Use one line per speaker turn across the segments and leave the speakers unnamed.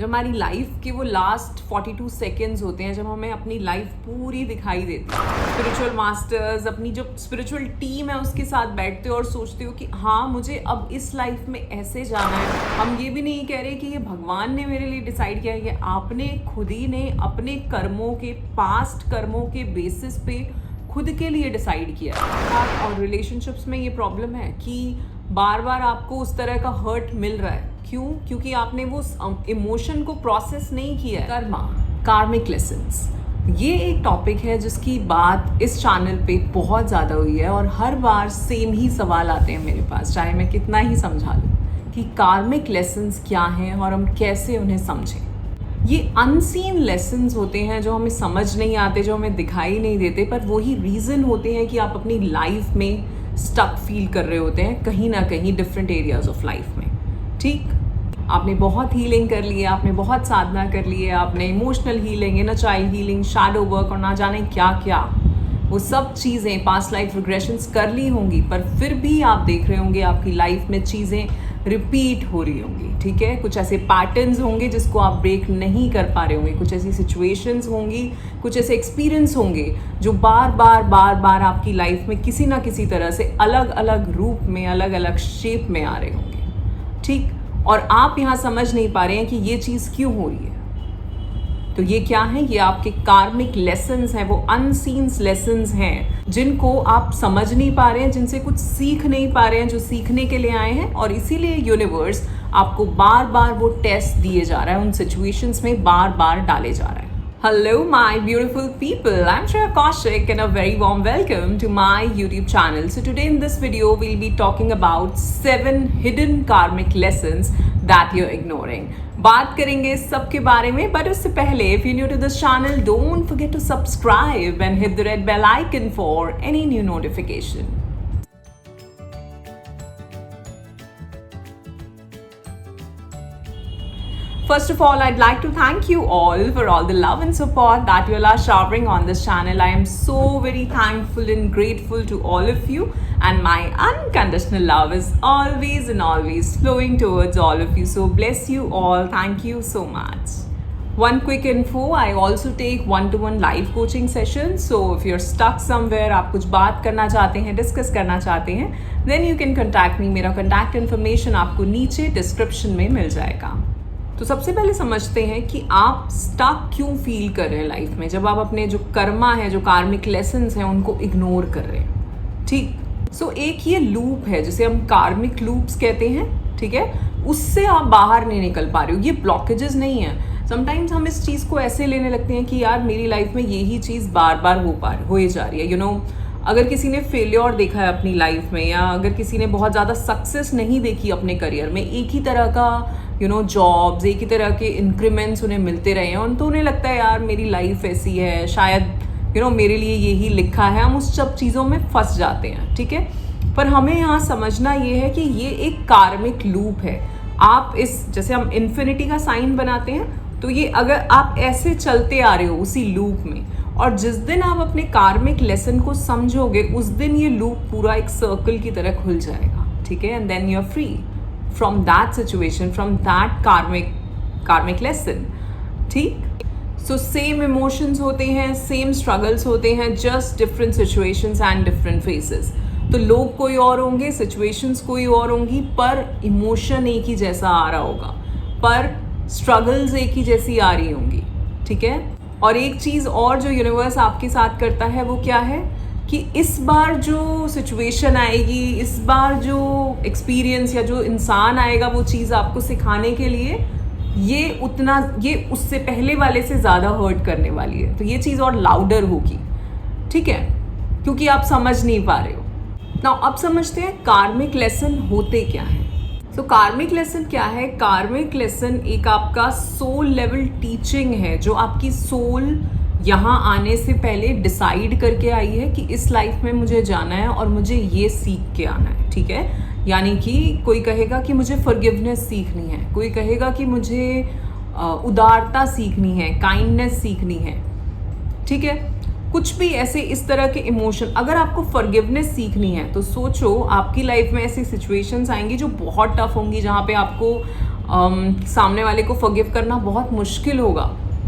जब हमारी लाइफ के वो लास्ट 42 सेकेंड्स होते हैं, जब हमें अपनी लाइफ पूरी दिखाई देती है, स्पिरिचुअल मास्टर्स, अपनी जो स्पिरिचुअल टीम है उसके साथ बैठते हो और सोचते हो कि हाँ मुझे अब इस लाइफ में ऐसे जाना है। हम ये भी नहीं कह रहे कि ये भगवान ने मेरे लिए डिसाइड किया है, ये आपने खुद ही ने अपने कर्मों के, पास्ट कर्मों के बेसिस पे खुद के लिए डिसाइड किया है। और रिलेशनशिप्स में ये प्रॉब्लम है कि बार बार आपको उस तरह का हर्ट मिल रहा है। क्यों? क्योंकि आपने वो इमोशन को प्रोसेस नहीं किया है। कर्मा, कार्मिक लेसन्स, ये एक टॉपिक है जिसकी बात इस चैनल पे बहुत ज़्यादा हुई है और हर बार सेम ही सवाल आते हैं मेरे पास, चाहे मैं कितना ही समझा लूँ कि कार्मिक लेसन्स क्या हैं और हम कैसे उन्हें समझें। ये अनसीन लेसन्स होते हैं जो हमें समझ नहीं आते, जो हमें दिखाई नहीं देते, पर वही रीज़न होते हैं कि आप अपनी लाइफ में स्टक फील कर रहे होते हैं कहीं ना कहीं डिफरेंट एरियाज ऑफ लाइफ में। ठीक, आपने बहुत हीलिंग कर ली है, आपने बहुत साधना कर ली है, आपने emotional healing, inner child healing, shadow work और ना जाने क्या क्या, वो सब चीज़ें पास्ट लाइफ रिग्रेशंस कर ली होंगी, पर फिर भी आप देख रहे होंगे आपकी लाइफ में चीज़ें रिपीट हो रही होंगी। ठीक है, कुछ ऐसे पैटर्न्स होंगे जिसको आप ब्रेक नहीं कर पा रहे होंगे, कुछ ऐसी सिचुएशंस होंगी, कुछ ऐसे एक्सपीरियंस होंगे जो बार बार आपकी लाइफ में किसी ना किसी तरह से अलग अलग रूप में, अलग अलग शेप में आ रहे होंगे। ठीक, और आप यहाँ समझ नहीं पा रहे हैं कि ये चीज़ क्यों हो रही है। तो ये क्या है? ये आपके कार्मिक लेसन्स हैं, वो अनसीन लेसन्स हैं जिनको आप समझ नहीं पा रहे हैं, जिनसे कुछ सीख नहीं पा रहे हैं, जो सीखने के लिए आए हैं। और इसीलिए यूनिवर्स आपको बार बार वो टेस्ट दिए जा रहा है, उन सिचुएशंस में बार बार डाले जा रहा है। Hello my beautiful people, I'm Shreya Kaushik and a very warm welcome to my YouTube channel. So today in this video we'll be talking about 7 hidden karmic lessons that you're ignoring. बात करेंगे सबके बारे में, but उससे पहले if you're new to this channel, don't forget to subscribe and hit the red bell icon for any new notification. First of all, I'd like to thank you all for all the love and support that you all are showering on this channel. I am so very thankful and grateful to all of you, and my unconditional love is always and always flowing towards all of you. So bless you all. Thank you so much. One quick info, I also take one-to-one live coaching sessions. So if you're stuck somewhere, आप कुछ बात करना चाहते हैं, discuss करना चाहते हैं, then you can contact me. मेरा contact information आपको नीचे डिस्क्रिप्शन में मिल जाएगा। तो सबसे पहले समझते हैं कि आप स्टक क्यों फील कर रहे हैं लाइफ में, जब आप अपने जो कर्मा है, जो कार्मिक लेसन्स हैं, उनको इग्नोर कर रहे हैं। ठीक, सो एक ये लूप है जिसे हम कार्मिक लूप्स कहते हैं। ठीक है, उससे आप बाहर नहीं निकल पा रहे हो। ये ब्लॉकेजेस नहीं है। समटाइम्स हम इस चीज़ को ऐसे लेने लगते हैं कि यार मेरी लाइफ में यही चीज़ बार बार हो ही जा रही है। You know, अगर किसी ने फेलियर देखा है अपनी लाइफ में, या अगर किसी ने बहुत ज़्यादा सक्सेस नहीं देखी अपने करियर में, एक ही तरह का जॉब्स, एक ही तरह के इंक्रीमेंट्स उन्हें मिलते रहे हैं, तो उन्हें लगता है यार मेरी लाइफ ऐसी है, शायद मेरे लिए यही लिखा है। हम उस सब चीज़ों में फंस जाते हैं। ठीक है, पर हमें यहाँ समझना ये है कि ये एक कार्मिक लूप है। आप जैसे हम इन्फिनिटी का साइन बनाते हैं, तो ये अगर आप ऐसे चलते आ रहे हो उसी लूप में, और जिस दिन आप अपने कार्मिक लेसन को समझोगे, उस दिन ये लूप पूरा एक सर्कल की तरह खुल जाएगा। ठीक है, and then you are free from that situation, from that karmic lesson. ठीक, so same emotions होते हैं, same struggles होते हैं, just different situations and different phases. तो लोग कोई और होंगे, situations कोई और होंगी, पर emotion एक ही जैसा आ रहा होगा, पर struggles एक ही जैसी आ रही होंगी। ठीक है, और एक चीज़ और जो यूनिवर्स आपके साथ करता है वो क्या है कि इस बार जो सिचुएशन आएगी, इस बार जो एक्सपीरियंस या जो इंसान आएगा, वो चीज़ आपको सिखाने के लिए, ये उससे पहले वाले से ज़्यादा हर्ट करने वाली है। तो ये चीज़ और लाउडर होगी। ठीक है, क्योंकि आप समझ नहीं पा रहे हो ना। अब समझते हैं कार्मिक लेसन होते क्या है। तो कार्मिक लेसन क्या है? कार्मिक लेसन एक आपका सोल लेवल टीचिंग है, जो आपकी सोल यहाँ आने से पहले डिसाइड करके आई है कि इस लाइफ में मुझे जाना है और मुझे ये सीख के आना है। ठीक है, यानी कि कोई कहेगा कि मुझे फॉरगिवनेस सीखनी है, कोई कहेगा कि मुझे उदारता सीखनी है, काइंडनेस सीखनी है। ठीक है, कुछ भी ऐसे इस तरह के इमोशन। अगर आपको फॉरगिवनेस सीखनी है तो सोचो आपकी लाइफ में ऐसी सिचुएशंस आएंगी जो बहुत टफ होंगी, जहाँ पे आपको सामने वाले को फॉरगिव करना बहुत मुश्किल होगा,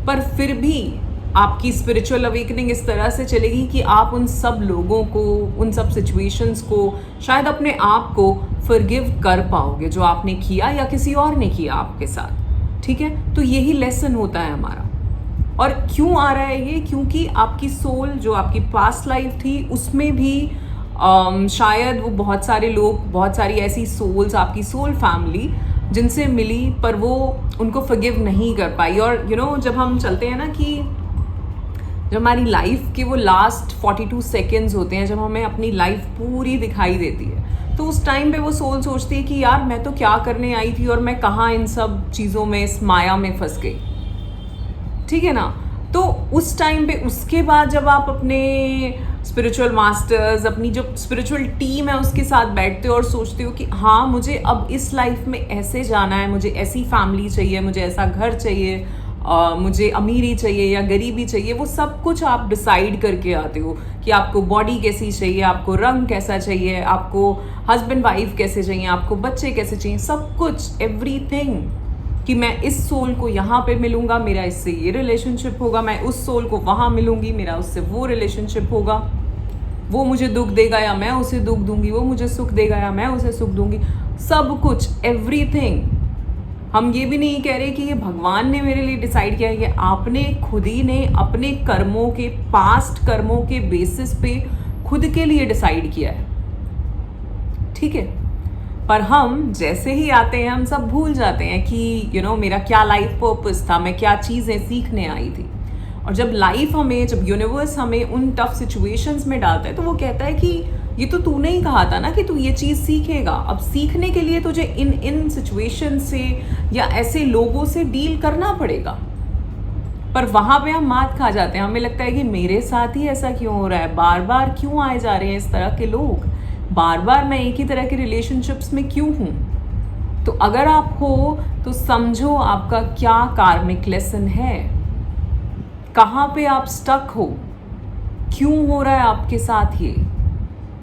पर फिर भी आपकी स्पिरिचुअल अवेकनिंग इस तरह से चलेगी कि आप उन सब लोगों को, उन सब सिचुएशंस को, शायद अपने आप को फॉरगिव कर पाओगे जो आपने किया या किसी और ने किया आपके साथ। ठीक है, तो यही लेसन होता है हमारा। और क्यों आ रहा है ये? क्योंकि आपकी सोल, जो आपकी पास्ट लाइफ थी, उसमें भी शायद वो बहुत सारे लोग, बहुत सारी ऐसी सोल्स, आपकी सोल फैमिली जिनसे मिली, पर वो उनको फॉरगिव नहीं कर पाई। और जब हम चलते हैं ना, कि जब हमारी लाइफ के वो लास्ट 42 सेकेंड्स होते हैं, जब हमें अपनी लाइफ पूरी दिखाई देती है, तो उस टाइम पे वो सोल सोचती है कि यार मैं तो क्या करने आई थी और मैं कहाँ इन सब चीज़ों में, इस माया में फंस गई। ठीक है ना? तो उस टाइम पे, उसके बाद जब आप अपने स्पिरिचुअल मास्टर्स, अपनी जो स्पिरिचुअल टीम है उसके साथ बैठते हो और सोचते हो कि हाँ, मुझे अब इस लाइफ में ऐसे जाना है, मुझे ऐसी फैमिली चाहिए, मुझे ऐसा घर चाहिए, मुझे अमीरी चाहिए या गरीबी चाहिए, वो सब कुछ आप डिसाइड करके आते हो कि आपको बॉडी कैसी चाहिए, आपको रंग कैसा चाहिए, आपको हस्बैंड वाइफ कैसे चाहिए, आपको बच्चे कैसे चाहिए, सब कुछ, एवरीथिंग। कि मैं इस सोल को यहाँ पे मिलूंगा, मेरा इससे ये रिलेशनशिप होगा, मैं उस सोल को वहाँ मिलूंगी, मेरा उससे वो रिलेशनशिप होगा, वो मुझे दुख देगा या मैं उसे दुख दूंगी, वो मुझे सुख देगा या मैं उसे सुख दूंगी, सब कुछ, एवरीथिंग। हम ये भी नहीं कह रहे कि ये भगवान ने मेरे लिए डिसाइड किया है, ये आपने खुद ही ने अपने कर्मों के, पास्ट कर्मों के बेसिस पे खुद के लिए डिसाइड किया है। ठीक है, पर हम जैसे ही आते हैं हम सब भूल जाते हैं कि मेरा क्या लाइफ पर्पस था, मैं क्या चीज़ें सीखने आई थी। और जब लाइफ हमें, जब यूनिवर्स हमें उन टफ सिचुएशंस में डालता है, तो वो कहता है कि ये तो तूने ही कहा था ना कि तू ये चीज़ सीखेगा, अब सीखने के लिए तुझे इन सिचुएशन से या ऐसे लोगों से डील करना पड़ेगा। पर वहाँ पे हम मात खा जाते हैं, हमें लगता है कि मेरे साथ ही ऐसा क्यों हो रहा है, बार बार क्यों आए जा रहे हैं इस तरह के लोग, बार बार मैं एक ही तरह के रिलेशनशिप्स में क्यों हूँ। तो अगर आप हो तो समझो आपका क्या कार्मिक लेसन है, कहाँ पे आप स्टक हो, क्यों हो रहा है आपके साथ ये,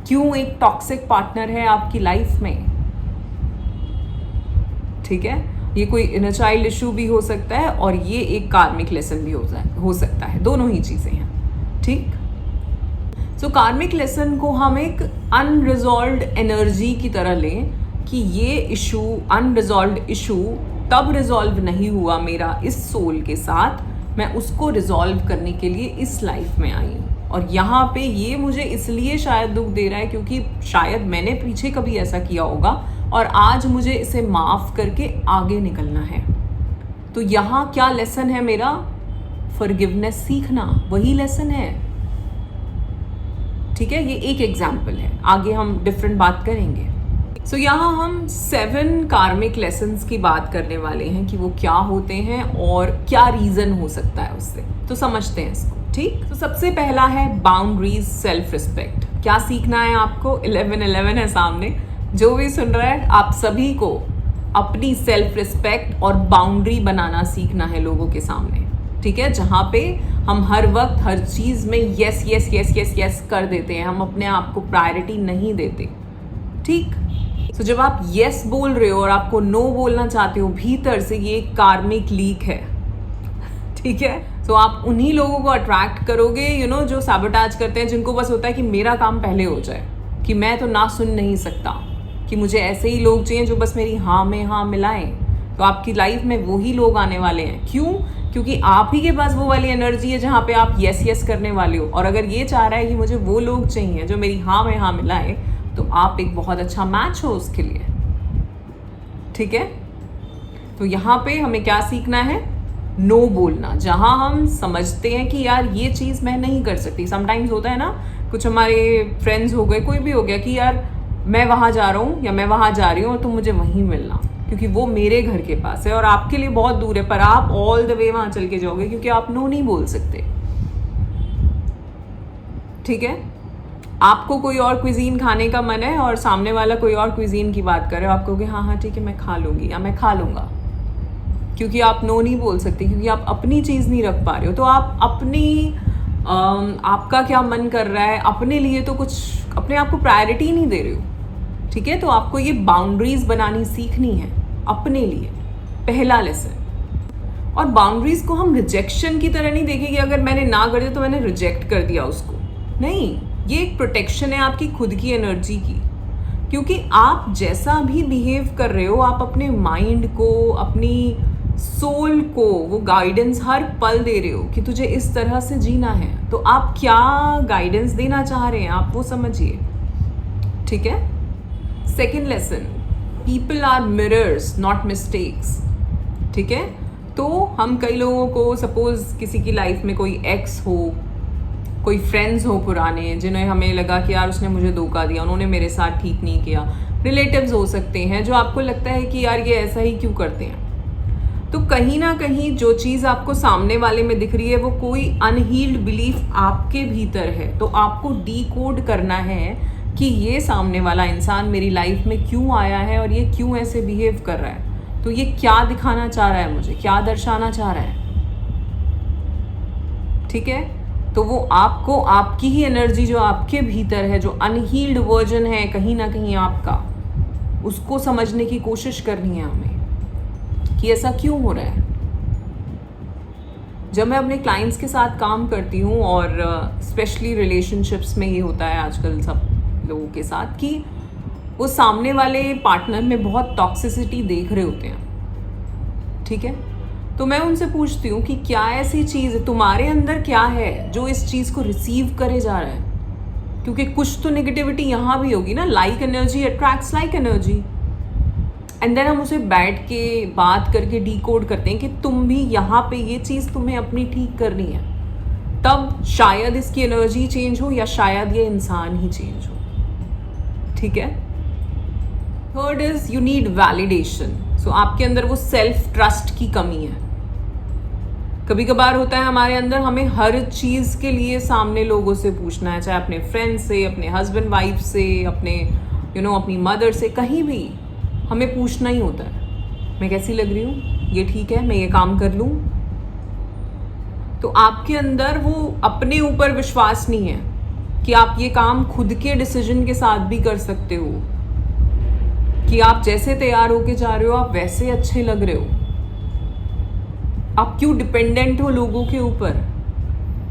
क्यों एक टॉक्सिक पार्टनर है आपकी लाइफ में। ठीक है, ये कोई इनर चाइल्ड इशू भी हो सकता है और ये एक कार्मिक लेसन भी हो सकता है, दोनों ही चीज़ें हैं। ठीक, सो कार्मिक लेसन को हम एक अनरिजॉल्व्ड एनर्जी की तरह लें कि ये इशू, अनरिजॉल्व्ड इशू तब रिजॉल्व नहीं हुआ मेरा इस सोल के साथ, मैं उसको रिजॉल्व करने के लिए इस लाइफ में आई हूँ। और यहाँ पे ये मुझे इसलिए शायद दुख दे रहा है क्योंकि शायद मैंने पीछे कभी ऐसा किया होगा और आज मुझे इसे माफ़ करके आगे निकलना है। तो यहाँ क्या लेसन है मेरा? फॉरगिवनेस सीखना, वही लेसन है। ठीक है, ये एक एग्जाम्पल है, आगे हम डिफरेंट बात करेंगे। सो यहाँ हम 7 कार्मिक लेसन्स की बात करने वाले हैं कि वो क्या होते हैं और क्या रीज़न हो सकता है उससे। तो समझते हैं इसको। ठीक, तो सबसे पहला है बाउंड्रीज, सेल्फ रिस्पेक्ट। क्या सीखना है आपको? 11-11 है सामने, जो भी सुन रहा है, आप सभी को अपनी सेल्फ रिस्पेक्ट और बाउंड्री बनाना सीखना है लोगों के सामने। ठीक है, जहाँ पे हम हर वक्त हर चीज़ में yes yes yes yes yes कर देते हैं, हम अपने आप को प्रायोरिटी नहीं देते। ठीक, तो जब आप यस बोल रहे हो और आपको नो बोलना चाहते हो भीतर से, ये कार्मिक लीक है। ठीक है, तो आप उन्हीं लोगों को अट्रैक्ट करोगे जो सैबोटेज करते हैं, जिनको बस होता है कि मेरा काम पहले हो जाए, कि मैं तो ना सुन नहीं सकता, कि मुझे ऐसे ही लोग चाहिए जो बस मेरी हाँ में हाँ मिलाएं। तो आपकी लाइफ में वही लोग आने वाले हैं। क्यों? क्योंकि आप ही के पास वो वाली एनर्जी है जहाँ पे आप यस यस करने वाले हो। और अगर ये चाह रहा है कि मुझे वो लोग चाहिए जो मेरी हाँ में हाँ मिलाए, तो आप एक बहुत अच्छा मैच हो उसके लिए। ठीक है, तो यहाँ पे हमें क्या सीखना है? नो बोलना। जहाँ हम समझते हैं कि यार ये चीज़ मैं नहीं कर सकती। समटाइम्स होता है ना, कुछ हमारे फ्रेंड्स हो गए, कोई भी हो गया, कि यार मैं वहाँ जा रहा हूँ या मैं वहाँ जा रही हूँ और तुम मुझे वहीं मिलना, क्योंकि वो मेरे घर के पास है और आपके लिए बहुत दूर है, पर आप ऑल द वे वहाँ चल के जाओगे क्योंकि आप नो नहीं बोल सकते। ठीक है, आपको कोई और क्विजीन खाने का मन है और सामने वाला कोई और क्विजीन की बात कर रहे हो, आप कहोगे हाँ हाँ ठीक है मैं खा लूँगी या मैं खा लूँगा, क्योंकि आप नो नहीं बोल सकते, क्योंकि आप अपनी चीज़ नहीं रख पा रहे हो। तो आप अपनी आपका क्या मन कर रहा है, अपने लिए तो कुछ, अपने आप को प्रायोरिटी नहीं दे रहे हो। ठीक है, तो आपको ये बाउंड्रीज बनानी सीखनी है अपने लिए। पहला लेसन। और बाउंड्रीज को हम रिजेक्शन की तरह नहीं देखें कि अगर मैंने ना कर दिया तो मैंने रिजेक्ट कर दिया उसको। नहीं, ये एक प्रोटेक्शन है आपकी खुद की एनर्जी की, क्योंकि आप जैसा भी बिहेव कर रहे हो आप अपने माइंड को, अपनी सोल को वो गाइडेंस हर पल दे रहे हो कि तुझे इस तरह से जीना है। तो आप क्या गाइडेंस देना चाह रहे हैं आप वो समझिए, ठीक है। Second lesson, people are mirrors not mistakes, ठीक है। तो हम कई लोगों को, सपोज किसी की लाइफ में कोई एक्स हो, कोई फ्रेंड्स हो पुराने जिन्हें हमें लगा कि यार उसने मुझे धोखा दिया, उन्होंने मेरे साथ ठीक नहीं किया, रिलेटिव्स हो सकते हैं जो आपको लगता है कि यार ये ऐसा ही क्यों करते हैं। तो कहीं ना कहीं जो चीज़ आपको सामने वाले में दिख रही है वो कोई अनहील्ड बिलीफ आपके भीतर है। तो आपको डीकोड करना है कि ये सामने वाला इंसान मेरी लाइफ में क्यों आया है और ये क्यों ऐसे बिहेव कर रहा है, तो ये क्या दिखाना चाह रहा है, मुझे क्या दर्शाना चाह रहा है, ठीक है। तो वो आपको, आपकी ही एनर्जी जो आपके भीतर है, जो अनहील्ड वर्जन है कहीं ना कहीं आपका, उसको समझने की कोशिश करनी है हमें कि ऐसा क्यों हो रहा है। जब मैं अपने क्लाइंट्स के साथ काम करती हूँ, और स्पेशली रिलेशनशिप्स में ये होता है आजकल सब लोगों के साथ, कि वो सामने वाले पार्टनर में बहुत टॉक्सिसिटी देख रहे होते हैं, ठीक है। तो मैं उनसे पूछती हूँ कि क्या ऐसी चीज़ तुम्हारे अंदर क्या है जो इस चीज़ को रिसीव करे जा रहा है, क्योंकि कुछ तो नेगेटिविटी यहाँ भी होगी ना। Like energy attracts like energy. And then हम उसे बैठ के बात करके डीकोड करते हैं कि तुम भी यहाँ पे ये चीज़ तुम्हें अपनी ठीक करनी है, तब शायद इसकी एनर्जी चेंज हो या शायद ये इंसान ही चेंज हो, ठीक है। Third is you need validation. So आपके अंदर वो सेल्फ ट्रस्ट की कमी है। कभी कभार होता है हमारे अंदर, हमें हर चीज़ के लिए सामने लोगों से पूछना है, चाहे अपने फ्रेंड से, अपने हस्बैंड वाइफ से, अपने अपनी मदर से, कहीं भी हमें पूछना ही होता है मैं कैसी लग रही हूँ, ये ठीक है, मैं ये काम कर लूँ। तो आपके अंदर वो अपने ऊपर विश्वास नहीं है कि आप ये काम खुद के डिसीजन के साथ भी कर सकते हो, कि आप जैसे तैयार होके जा रहे हो आप वैसे अच्छे लग रहे हो। आप क्यों डिपेंडेंट हो लोगों के ऊपर,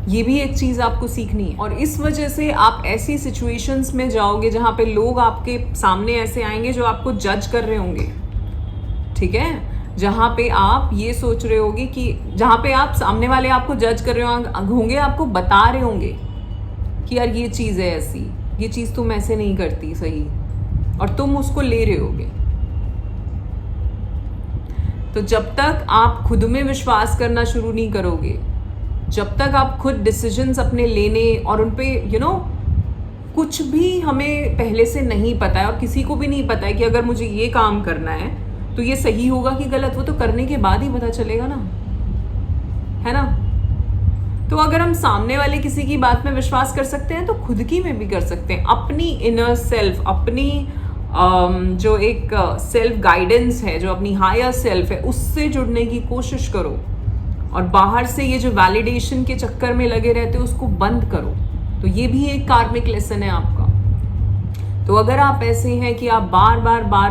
ये भी एक चीज़ आपको सीखनी है। और इस वजह से आप ऐसी सिचुएशंस में जाओगे जहाँ पे लोग आपके सामने ऐसे आएंगे जो आपको जज कर रहे होंगे, ठीक है। जहाँ पे आप ये सोच रहे होगे कि, जहाँ पे आप सामने वाले आपको जज कर रहे होंगे, आपको बता रहे होंगे कि यार ये चीज़ है ऐसी, ये चीज़ तुम ऐसे नहीं करती सही, और तुम उसको ले रहे होगे। तो जब तक आप खुद में विश्वास करना शुरू नहीं करोगे, जब तक आप खुद डिसीजंस अपने लेने और उन पे कुछ भी हमें पहले से नहीं पता है, और किसी को भी नहीं पता है कि अगर मुझे ये काम करना है तो ये सही होगा कि गलत, वो तो करने के बाद ही पता चलेगा ना, है ना। तो अगर हम सामने वाले किसी की बात में विश्वास कर सकते हैं तो खुद की में भी कर सकते हैं। अपनी इनर सेल्फ, अपनी जो एक सेल्फ गाइडेंस है, जो अपनी हायर सेल्फ है, उससे जुड़ने की कोशिश करो, और बाहर से ये जो वैलिडेशन के चक्कर में लगे रहते हो उसको बंद करो। तो ये भी एक कार्मिक लेसन है आपका। तो अगर आप ऐसे हैं कि आप बार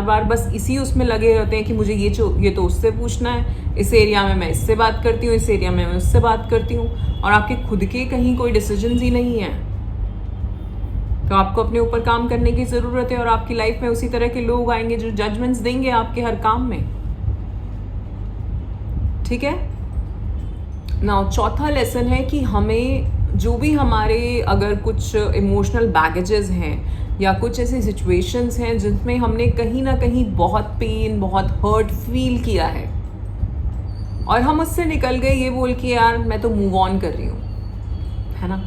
बार बस इसी उसमें लगे रहते हैं कि मुझे ये तो उससे पूछना है, इस एरिया में मैं इससे बात करती हूँ, इस एरिया में मैं उससे बात करती हूँ, और आपके खुद के कहीं कोई डिसीजंस ही नहीं है, तो आपको अपने ऊपर काम करने की ज़रूरत है। और आपकी लाइफ में उसी तरह के लोग आएंगे जो जजमेंट्स देंगे आपके हर काम में, ठीक है ना। चौथा लेसन है कि हमें जो भी हमारे अगर कुछ इमोशनल बैगेजेस हैं या कुछ ऐसी सिचुएशंस हैं जिसमें हमने कहीं ना कहीं बहुत पेन, बहुत हर्ट फील किया है, और हम उससे निकल गए ये बोल के यार मैं तो मूव ऑन कर रही हूँ, है ना,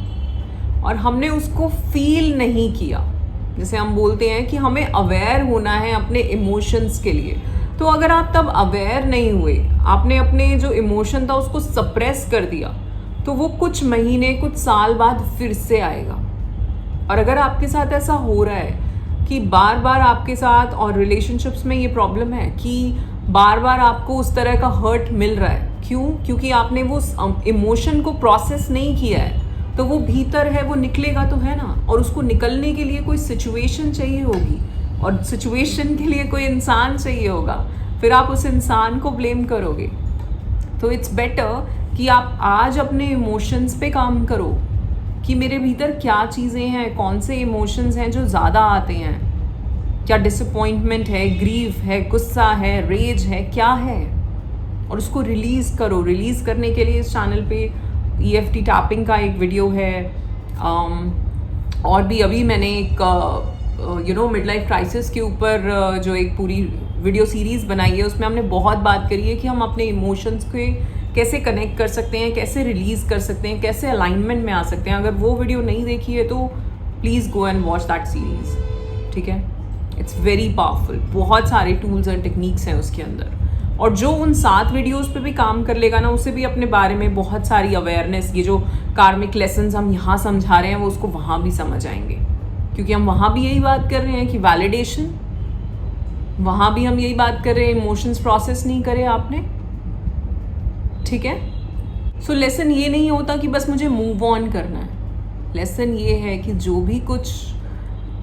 और हमने उसको फील नहीं किया। जैसे हम बोलते हैं कि हमें अवेयर होना है अपने इमोशंस के लिए। तो अगर आप तब अवेयर नहीं हुए, आपने अपने जो इमोशन था उसको सप्रेस कर दिया, तो वो कुछ महीने, कुछ साल बाद फिर से आएगा। और अगर आपके साथ ऐसा हो रहा है कि बार बार आपके साथ, और रिलेशनशिप्स में ये प्रॉब्लम है कि बार बार आपको उस तरह का हर्ट मिल रहा है, क्यों? क्योंकि आपने वो इमोशन को प्रोसेस नहीं किया है, तो वो भीतर है, वो निकलेगा तो है ना। और उसको निकलने के लिए कोई सिचुएशन चाहिए होगी, और सिचुएशन के लिए कोई इंसान चाहिए होगा, फिर आप उस इंसान को ब्लेम करोगे। तो इट्स बेटर कि आप आज अपने इमोशंस पे काम करो कि मेरे भीतर क्या चीज़ें हैं, कौन से इमोशंस हैं जो ज़्यादा आते हैं, क्या डिसअपॉइंटमेंट है, ग्रीफ है, गुस्सा है, रेज है, क्या है, और उसको रिलीज़ करो। रिलीज़ करने के लिए इस चैनल पे EFT टैपिंग का एक वीडियो है, और भी अभी मैंने एक मिड लाइफ क्राइसिस के ऊपर जो एक पूरी वीडियो सीरीज़ बनाई है, उसमें हमने बहुत बात करी है कि हम अपने इमोशंस के कैसे कनेक्ट कर सकते हैं, कैसे रिलीज़ कर सकते हैं, कैसे अलाइनमेंट में आ सकते हैं। अगर वो वीडियो नहीं देखी है तो please go and watch that series, ठीक है। इट्स वेरी पावरफुल, बहुत सारे टूल्स एंड टेक्निक्स हैं उसके अंदर, और जो उन 7 वीडियोस पे भी काम कर लेगा ना, उसे भी अपने बारे में बहुत सारी अवेयरनेस, ये जो कार्मिक लेसन्स हम यहाँ समझा रहे हैं वो उसको वहाँ भी समझ आएंगे, क्योंकि हम वहाँ भी यही बात कर रहे हैं कि वैलिडेशन, वहाँ भी हम यही बात कर रहे हैं इमोशंस प्रोसेस नहीं करे आपने, ठीक है। सो लेसन ये नहीं होता कि बस मुझे मूव ऑन करना है। लेसन ये है कि जो भी कुछ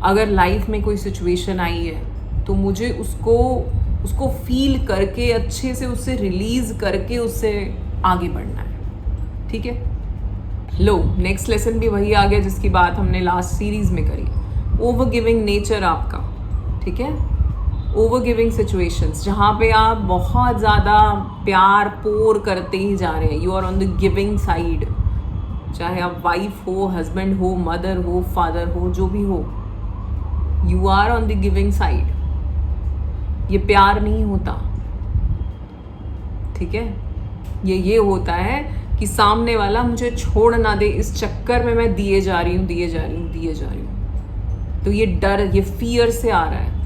अगर लाइफ में कोई सिचुएशन आई है तो मुझे उसको फील करके अच्छे से उससे रिलीज़ करके उससे आगे बढ़ना है, ठीक है। लो, नेक्स्ट लेसन भी वही आ गया जिसकी बात हमने लास्ट सीरीज़ में करी, ओवर गिविंग नेचर आपका, ठीक है। ओवर गिविंग सिचुएशंस जहाँ पे आप बहुत ज़्यादा प्यार पोर करते ही जा रहे हैं, you are on the giving side, चाहे आप वाइफ हो, हस्बैंड हो, मदर हो, फादर हो, जो भी हो, you are on the giving side. ये प्यार नहीं होता, ठीक है। ये होता है कि सामने वाला मुझे छोड़ ना दे, इस चक्कर में मैं दिए जा रही हूँ। तो ये डर, ये फियर से आ रहा है,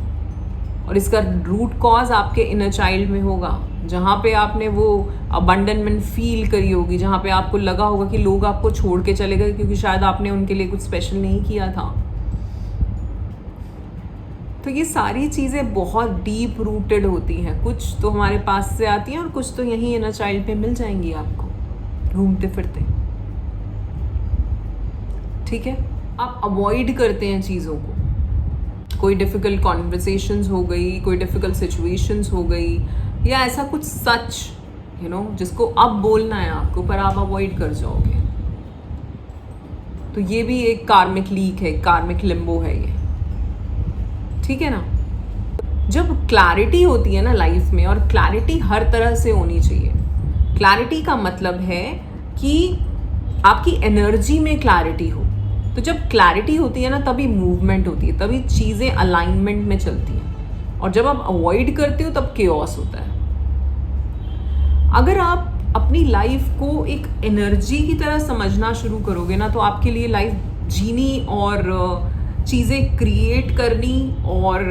और इसका रूट कॉज आपके इनर चाइल्ड में होगा, जहाँ पे आपने वो अबंडनमेंट फील करी होगी, जहाँ पे आपको लगा होगा कि लोग आपको छोड़ के चले गए क्योंकि शायद आपने उनके लिए कुछ स्पेशल नहीं किया था। तो ये सारी चीज़ें बहुत डीप रूटेड होती हैं, कुछ तो हमारे पास से आती हैं और कुछ तो यहीं इनर चाइल्ड पे मिल जाएंगी आपको घूमते फिरते, ठीक है। आप अवॉइड करते हैं चीज़ों को, कोई डिफ़िकल्ट कॉन्वर्सेशंस हो गई, कोई डिफ़िकल्ट सिचुएशंस हो गई, या ऐसा कुछ सच जिसको अब बोलना है आपको पर आप अवॉइड कर जाओगे, तो ये भी एक कार्मिक लीक है, कार्मिक लिम्बो है ये, ठीक है ना। जब क्लैरिटी होती है ना लाइफ में, और क्लैरिटी हर तरह से होनी चाहिए। क्लैरिटी का मतलब है कि आपकी एनर्जी में क्लैरिटी हो, तो जब क्लैरिटी होती है ना तभी मूवमेंट होती है, तभी चीज़ें अलाइनमेंट में चलती हैं, और जब आप अवॉइड करते हो तब केओस होता है। अगर आप अपनी लाइफ को एक एनर्जी की तरह समझना शुरू करोगे ना, तो आपके लिए लाइफ जीनी और चीज़ें क्रिएट करनी, और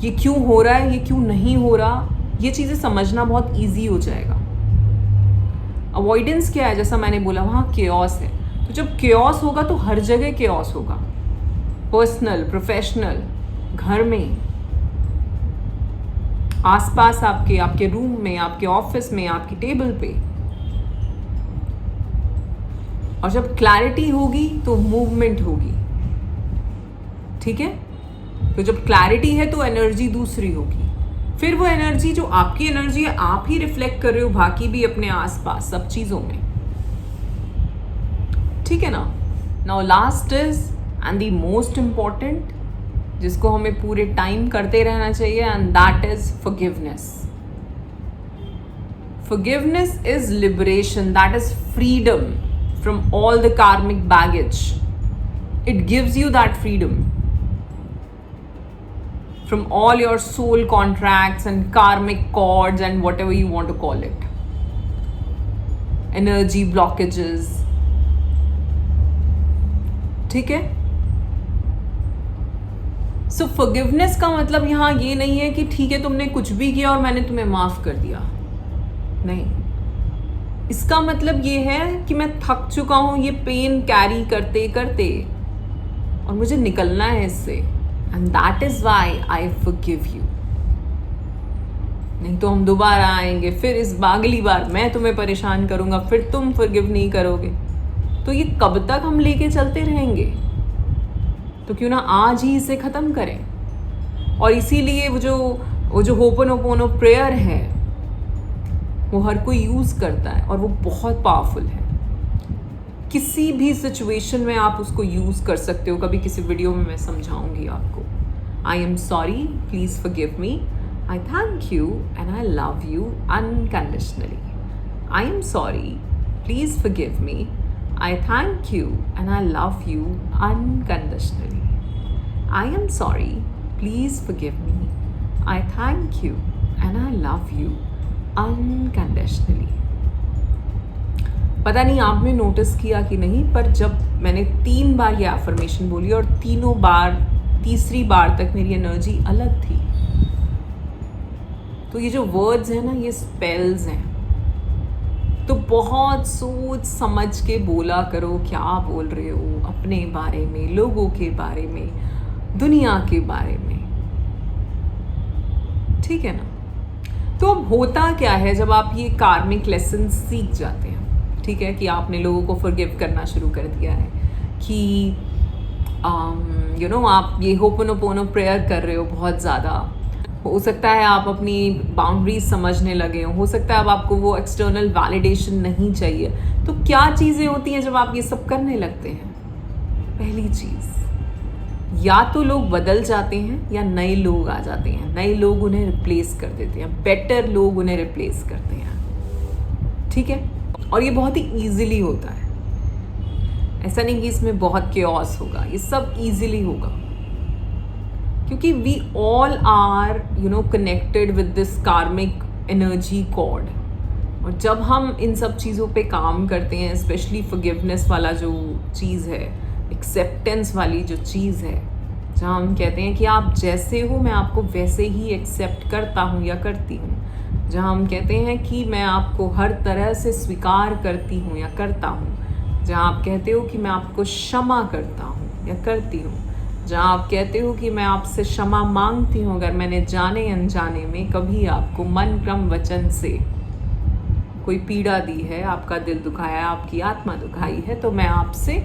ये क्यों हो रहा है, ये क्यों नहीं हो रहा, ये चीज़ें समझना बहुत ईजी हो जाएगा। अवॉइडेंस क्या है, जैसा मैंने बोला, वहाँ केओस है। तो जब केओस होगा तो हर जगह केओस होगा, पर्सनल, प्रोफेशनल, घर में, आसपास आपके रूम में, आपके ऑफिस में, आपकी टेबल पे। और जब क्लैरिटी होगी तो मूवमेंट होगी, ठीक है। तो जब क्लैरिटी है तो एनर्जी दूसरी होगी, फिर वो एनर्जी जो आपकी एनर्जी है आप ही रिफ्लेक्ट कर रहे हो बाकी भी अपने आसपास सब चीज़ों में, ठीक है ना। Now last is and the most important, जिसको हमें पूरे टाइम करते रहना चाहिए, and that is forgiveness. Forgiveness is liberation, that is freedom from all the कार्मिक baggage. It gives you that freedom from all your soul contracts and karmic cords and whatever you want to call it, energy blockages, ठीक है। सो forgiveness का मतलब यहाँ ये नहीं है कि ठीक है तुमने कुछ भी किया और मैंने तुम्हें माफ कर दिया, नहीं। इसका मतलब ये है कि मैं थक चुका हूं ये पेन कैरी करते करते और मुझे निकलना है इससे, and that is why I forgive you। नहीं तो हम दोबारा आएंगे, फिर इस अगली बार मैं तुम्हें परेशान करूंगा, फिर तुम forgive नहीं करोगे, तो ये कब तक हम लेके चलते रहेंगे। तो क्यों ना आज ही इसे ख़त्म करें। और इसीलिए वो जो वो जो होपोनोपोनो प्रेयर है वो हर कोई यूज़ करता है और वो बहुत पावरफुल है। किसी भी सिचुएशन में आप उसको यूज़ कर सकते हो। कभी किसी वीडियो में मैं समझाऊंगी आपको। I am sorry, please forgive me, I thank you and I love you unconditionally. I am sorry, please forgive me, I thank you and I love you unconditionally. I am sorry, please forgive me, I thank you and I love you unconditionally. पता नहीं आपने notice किया कि नहीं, पर जब मैंने 3 बार ये एफर्मेशन बोली और तीनों बार, तीसरी बार तक मेरी एनर्जी अलग थी। तो ये जो वर्ड्स हैं ना, ये स्पेल्स हैं। तो बहुत सोच समझ के बोला करो क्या बोल रहे हो अपने बारे में, लोगों के बारे में, दुनिया के बारे में, ठीक है ना। तो अब होता क्या है जब आप ये कार्मिक लेसन सीख जाते हैं, ठीक है, कि आपने लोगों को फॉरगिव करना शुरू कर दिया है, कि आप ये होपोनोपोनो प्रेयर कर रहे हो बहुत ज़्यादा। हो सकता है आप अपनी बाउंड्रीज समझने लगे हो सकता है अब आपको वो एक्सटर्नल वैलिडेशन नहीं चाहिए। तो क्या चीज़ें होती हैं जब आप ये सब करने लगते हैं? पहली चीज़, या तो लोग बदल जाते हैं या नए लोग आ जाते हैं। नए लोग उन्हें रिप्लेस कर देते हैं, बेटर लोग उन्हें रिप्लेस करते हैं, ठीक है। और ये बहुत ही ईजिली होता है। ऐसा नहीं कि इसमें बहुत केओस होगा, ये सब ईजिली होगा, क्योंकि we all are connected with this karmic energy cord. और जब हम इन सब चीज़ों पे काम करते हैं, स्पेशली फॉरगिवनेस वाला जो चीज़ है, एक्सेप्टेंस वाली जो चीज़ है, जहाँ हम कहते हैं कि आप जैसे हो मैं आपको वैसे ही एक्सेप्ट करता हूँ या करती हूँ, जहाँ हम कहते हैं कि मैं आपको हर तरह से स्वीकार करती हूँ या करता हूँ, जहाँ आप कहते हो कि मैं आपको क्षमा करता हूँ या करती हूँ, जहाँ आप कहते हो कि मैं आपसे क्षमा मांगती हूँ अगर मैंने जाने अनजाने में कभी आपको मन क्रम वचन से कोई पीड़ा दी है, आपका दिल दुखाया है, आपकी आत्मा दुखाई है, तो मैं आपसे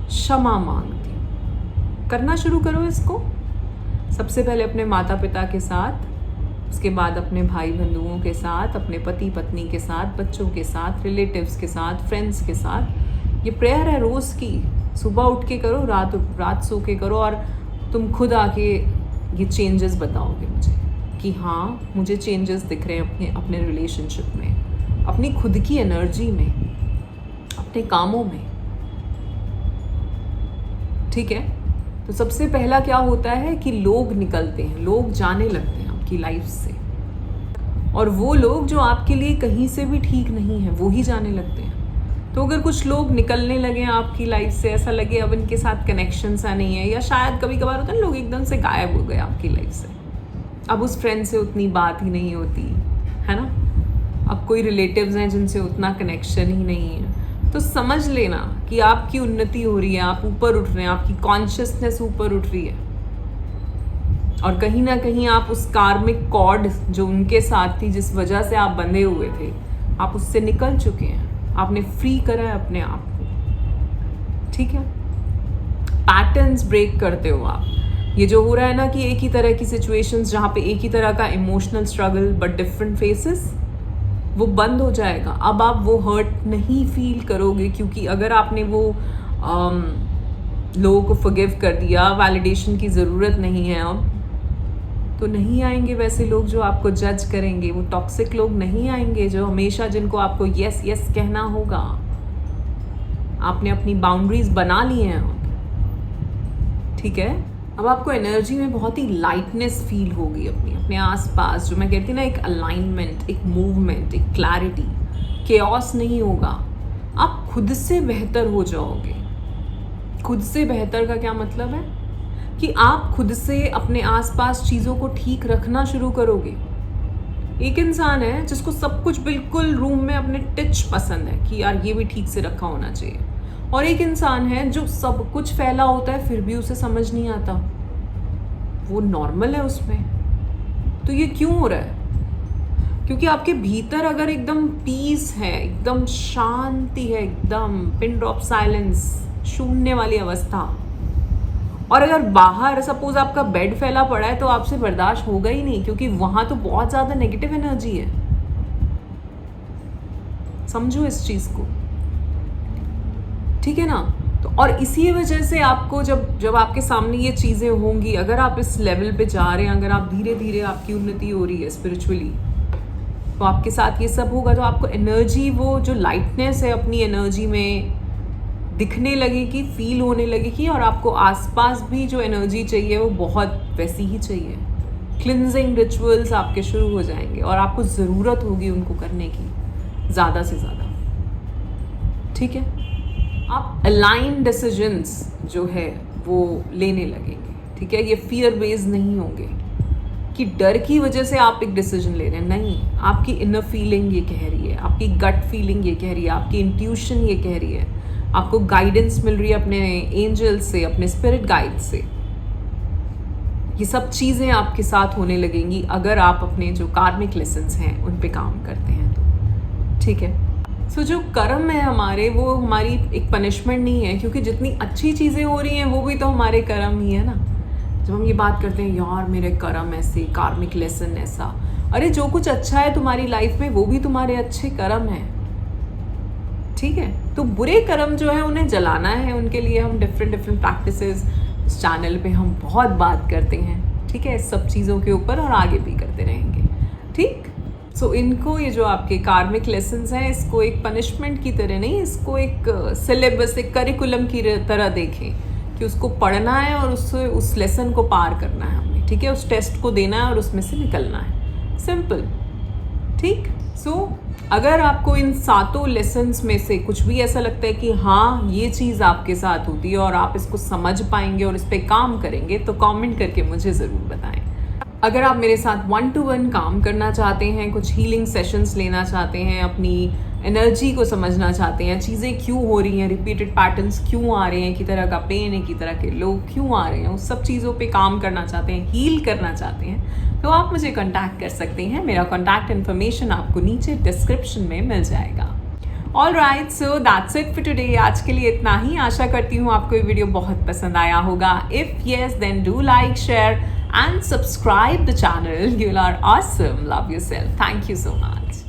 क्षमा मांगती हूँ। करना शुरू करो इसको। सबसे पहले अपने माता पिता के साथ, उसके बाद अपने भाई बंधुओं के साथ, अपने पति पत्नी के साथ, बच्चों के साथ, रिलेटिव्स के साथ, फ्रेंड्स के साथ। ये प्रेयर है रोज़ की। सुबह उठ के करो, रात सो के करो, और तुम खुद आके ये चेंजेस बताओगे मुझे कि हाँ मुझे चेंजेस दिख रहे हैं अपने रिलेशनशिप में, अपनी खुद की एनर्जी में, अपने कामों में, ठीक है। तो सबसे पहला क्या होता है कि लोग निकलते हैं, लोग जाने लगते हैं आपकी लाइफ से, और वो लोग जो आपके लिए कहीं से भी ठीक नहीं है वो ही जाने लगते हैं। तो अगर कुछ लोग निकलने लगे आपकी लाइफ से, ऐसा लगे अब इनके साथ कनेक्शन सा नहीं है, या शायद कभी कभार होता है लोग एकदम से गायब हो गए आपकी लाइफ से, अब उस फ्रेंड से उतनी बात ही नहीं होती है ना, अब कोई रिलेटिव्स हैं जिनसे उतना कनेक्शन ही नहीं है, तो समझ लेना कि आपकी उन्नति हो रही है, आप ऊपर उठ रहे हैं, आपकी कॉन्शियसनेस ऊपर उठ रही है, और कहीं ना कहीं आप उस कार्मिक कॉर्ड जो उनके साथ थी, जिस वजह से आप बंधे हुए थे, आप उससे निकल चुके हैं, आपने फ्री करा है अपने आप को, ठीक है। पैटर्न्स ब्रेक करते हो आप। ये जो हो रहा है ना कि एक ही तरह की सिचुएशंस जहाँ पे एक ही तरह का emotional struggle but different phases, वो बंद हो जाएगा। अब आप वो हर्ट नहीं फील करोगे, क्योंकि अगर आपने वो लोगों को फॉरगिव कर दिया, वैलिडेशन की ज़रूरत नहीं है अब, तो नहीं आएंगे वैसे लोग जो आपको जज करेंगे, वो टॉक्सिक लोग नहीं आएंगे जो हमेशा जिनको आपको यस यस कहना होगा। आपने अपनी बाउंड्रीज बना ली हैं अब, ठीक है। अब आपको एनर्जी में बहुत ही लाइटनेस फील होगी अपने आसपास, जो मैं कहती ना, एक अलाइनमेंट, एक मूवमेंट, एक क्लैरिटी। केओस नहीं होगा, आप खुद से बेहतर हो जाओगे। खुद से बेहतर का क्या मतलब है कि आप खुद से अपने आसपास चीज़ों को ठीक रखना शुरू करोगे। एक इंसान है जिसको सब कुछ बिल्कुल रूम में अपने टिच पसंद है कि यार ये भी ठीक से रखा होना चाहिए, और एक इंसान है जो सब कुछ फैला होता है फिर भी उसे समझ नहीं आता, वो नॉर्मल है उसमें। तो ये क्यों हो रहा है? क्योंकि आपके भीतर अगर एकदम पीस है, एकदम शांति है, एकदम पिन ड्रॉप साइलेंस, शून्य वाली अवस्था, और अगर बाहर सपोज आपका बेड फैला पड़ा है तो आपसे बर्दाश्त होगा ही नहीं, क्योंकि वहां तो बहुत ज़्यादा नेगेटिव एनर्जी है। समझो इस चीज़ को, ठीक है ना। तो और इसी वजह से आपको जब आपके सामने ये चीज़ें होंगी, अगर आप इस लेवल पे जा रहे हैं, अगर आप धीरे धीरे आपकी उन्नति हो रही है स्पिरिचुअली, तो आपके साथ ये सब होगा, तो आपको एनर्जी, वो जो लाइटनेस है अपनी एनर्जी में दिखने लगेगी, फील होने लगेगी, और आपको आसपास भी जो एनर्जी चाहिए वो बहुत वैसी ही चाहिए। क्लिनजिंग रिचुअल्स आपके शुरू हो जाएंगे और आपको ज़रूरत होगी उनको करने की ज़्यादा से ज़्यादा, ठीक है। आप अलाइन डिसीजंस जो है वो लेने लगेंगे, ठीक है। ये फियर बेस्ड नहीं होंगे कि डर की वजह से आप एक डिसीजन ले रहे हैं, नहीं। आपकी इनर फीलिंग ये कह रही है, आपकी गट फीलिंग ये कह रही है, आपकी इंट्यूशन ये कह रही है, आपको गाइडेंस मिल रही है अपने एंजल से, अपने स्पिरिट गाइड से। ये सब चीज़ें आपके साथ होने लगेंगी अगर आप अपने जो कार्मिक लेसन्स हैं उन पे काम करते हैं तो, ठीक है। सो जो कर्म है हमारे, वो हमारी एक पनिशमेंट नहीं है, क्योंकि जितनी अच्छी चीज़ें हो रही हैं वो भी तो हमारे कर्म ही है ना। जब हम ये बात करते हैं यार मेरे कर्म ऐसे, कार्मिक लेसन ऐसा, अरे जो कुछ अच्छा है तुम्हारी लाइफ में वो भी तुम्हारे अच्छे कर्म हैं, ठीक है। तो बुरे कर्म जो है उन्हें जलाना है, उनके लिए हम डिफरेंट प्रैक्टिसेस इस चैनल पे हम बहुत बात करते हैं, ठीक है, इस सब चीज़ों के ऊपर, और आगे भी करते रहेंगे, ठीक। सो इनको, ये जो आपके कार्मिक लेसन्स हैं, इसको एक पनिशमेंट की तरह नहीं, इसको एक सिलेबस, एक करिकुलम की तरह देखें कि उसको पढ़ना है और उससे उस लेसन को पार करना है हमें, ठीक है। उस टेस्ट को देना है और उसमें से निकलना है, सिंपल, ठीक। सो अगर आपको इन 7 लेसन्स में से कुछ भी ऐसा लगता है कि हाँ ये चीज़ आपके साथ होती है और आप इसको समझ पाएंगे और इस पर काम करेंगे, तो कमेंट करके मुझे ज़रूर बताएं। अगर आप मेरे साथ 1-to-1 काम करना चाहते हैं, कुछ हीलिंग सेशंस लेना चाहते हैं, अपनी एनर्जी को समझना चाहते हैं, चीज़ें क्यों हो रही हैं, रिपीटेड पैटर्न्स क्यों आ रहे हैं, की तरह का पेन है, की तरह के लोग क्यों आ रहे हैं, उस सब चीज़ों पे काम करना चाहते हैं, हील करना चाहते हैं, तो आप मुझे कांटेक्ट कर सकते हैं। मेरा कांटेक्ट इन्फॉर्मेशन आपको नीचे डिस्क्रिप्शन में मिल जाएगा। All right, so that's it for today. आज के लिए इतना ही। आशा करती हूँ आपको ये वीडियो बहुत पसंद आया होगा। If yes, then do like, share and subscribe the channel. You are awesome. Love yourself. Thank you so much.